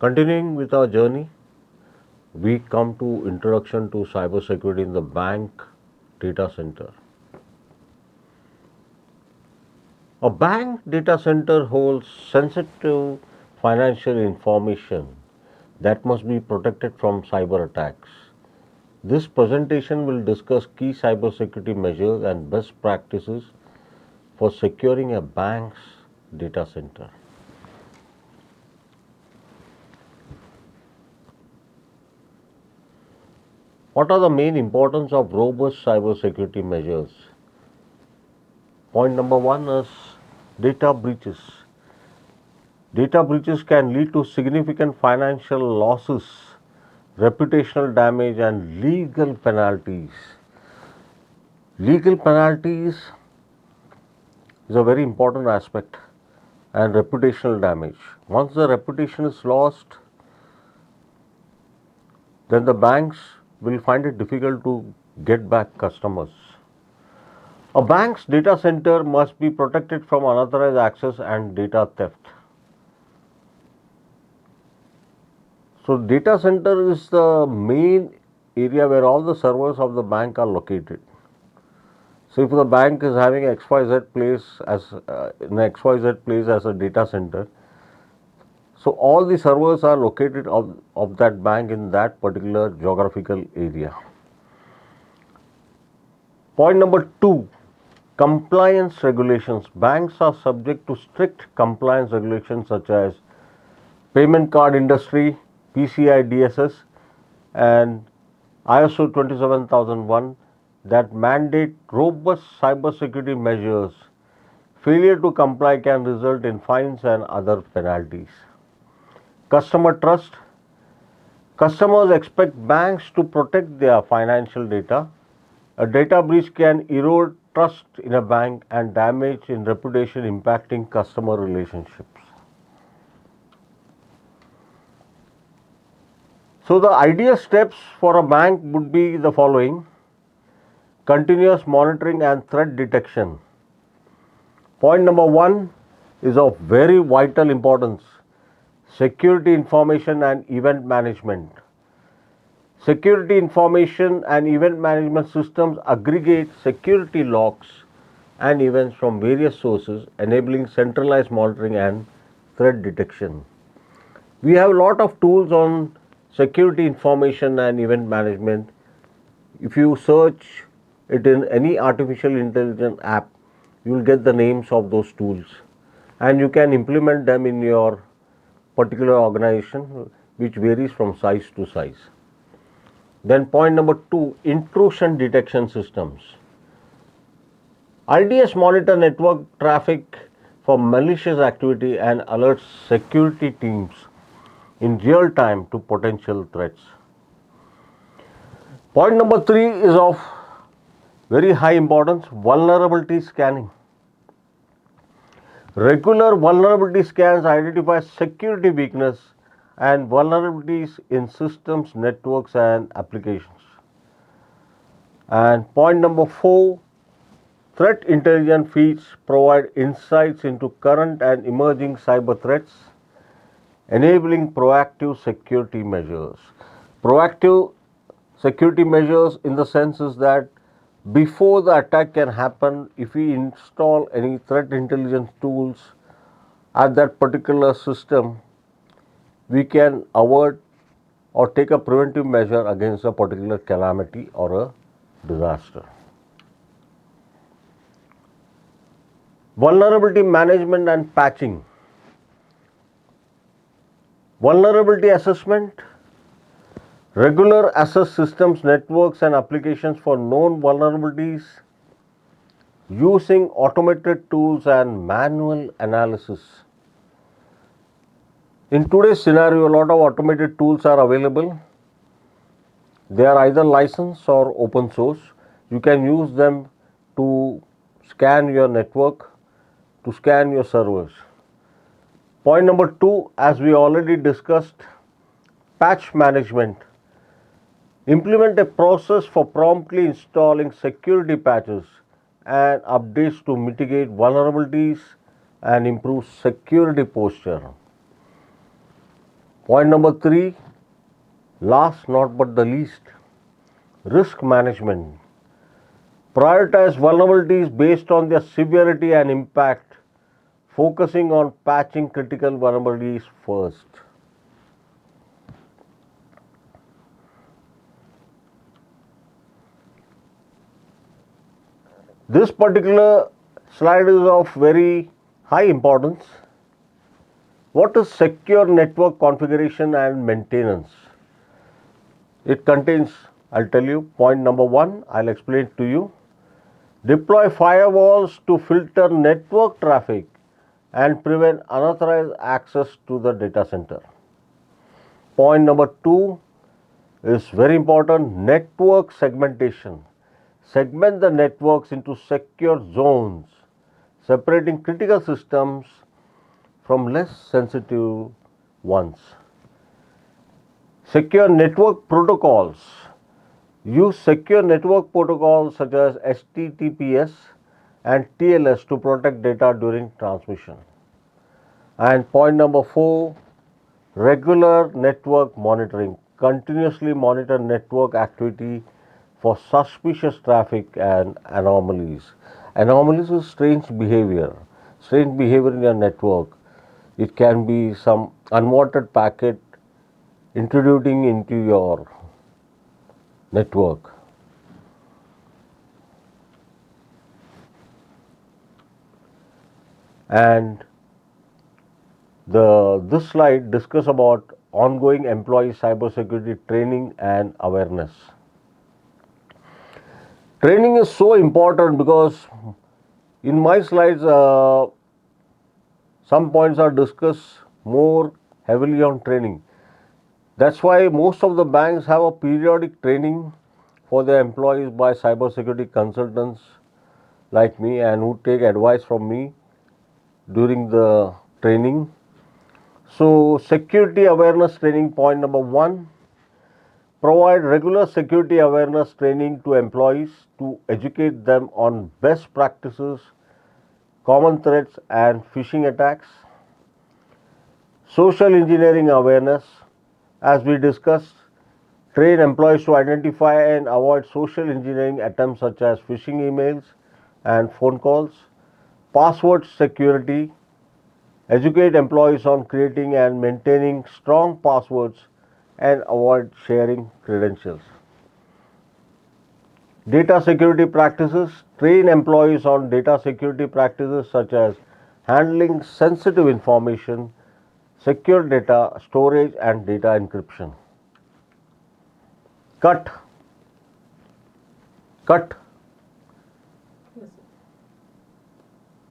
Continuing with our journey, we come to introduction to cybersecurity in the bank data center. A bank data center holds sensitive financial information that must be protected from cyber attacks. This presentation will discuss key cybersecurity measures and best practices for securing a bank's data center. What are the main importance of robust cybersecurity measures? Point number one is data breaches. Data breaches can lead to significant financial losses, reputational damage, and legal penalties. Legal penalties is a very important aspect, and reputational damage. Once the reputation is lost, then the banks will find it difficult to get back customers. A bank's data center must be protected from unauthorized access and data theft. So, data center is the main area where all the servers of the bank are located. So, if the bank is having XYZ place as a data center, so all the servers are located of that bank in that particular geographical area. Point number two, compliance regulations. Banks are subject to strict compliance regulations such as payment card industry, PCI DSS, and ISO 27001 that mandate robust cybersecurity measures. Failure to comply can result in fines and other penalties. Customer trust. Customers expect banks to protect their financial data. A data breach can erode trust in a bank and damage in reputation, impacting customer relationships. So, the ideal steps for a bank would be the following: continuous monitoring and threat detection. Point number one is of very vital importance: security information and event management. Security information and event management systems aggregate security logs and events from various sources, enabling centralized monitoring and threat detection. We have a lot of tools on security information and event management. If you search it in any artificial intelligence app, you will get the names of those tools, and you can implement them in your particular organization, which varies from size to size. Then point number two, intrusion detection systems. IDS monitor network traffic for malicious activity and alerts security teams in real time to potential threats. Point number three is of very high importance: vulnerability scanning. Regular vulnerability scans identify security weakness and vulnerabilities in systems, networks, and applications. And point number four, threat intelligence feeds provide insights into current and emerging cyber threats, enabling proactive security measures. Proactive security measures in the sense is that before the attack can happen, if we install any threat intelligence tools at that particular system, we can avoid or take a preventive measure against a particular calamity or a disaster. Vulnerability management and patching. Vulnerability assessment. Regular assess systems, networks, and applications for known vulnerabilities using automated tools and manual analysis. In today's scenario, a lot of automated tools are available. They are either licensed or open source. You can use them to scan your network, to scan your servers. Point number two, as we already discussed, patch management. Implement a process for promptly installing security patches and updates to mitigate vulnerabilities and improve security posture. Point number 3, last not but the least, risk management. Prioritize vulnerabilities based on their severity and impact, focusing on patching critical vulnerabilities first. This particular slide is of very high importance. What is secure network configuration and maintenance? It contains, I'll tell you, point number 1, I'll explain it to you. Deploy firewalls to filter network traffic and prevent unauthorized access to the data center. Point number 2 is very important, network segmentation. Segment the networks into secure zones, separating critical systems from less sensitive ones. Secure network protocols. Use secure network protocols such as HTTPS and TLS to protect data during transmission. And point number 4, regular network monitoring. Continuously monitor network activity for suspicious traffic and anomalies. Anomalies is strange behavior in your network. It can be some unwanted packet intruding into your network. And this slide discuss about ongoing employee cybersecurity training and awareness. Training is so important because in my slides some points are discussed more heavily on training. That's why most of the banks have a periodic training for their employees by cybersecurity consultants like me and who take advice from me during the training. So, security awareness training, point number 1, provide regular security awareness training to employees to educate them on best practices, common threats and phishing attacks. Social engineering awareness, as we discussed, train employees to identify and avoid social engineering attempts such as phishing emails and phone calls. Password security, educate employees on creating and maintaining strong passwords and avoid sharing credentials. Data security practices, train employees on data security practices such as handling sensitive information, secure data storage and data encryption. Cut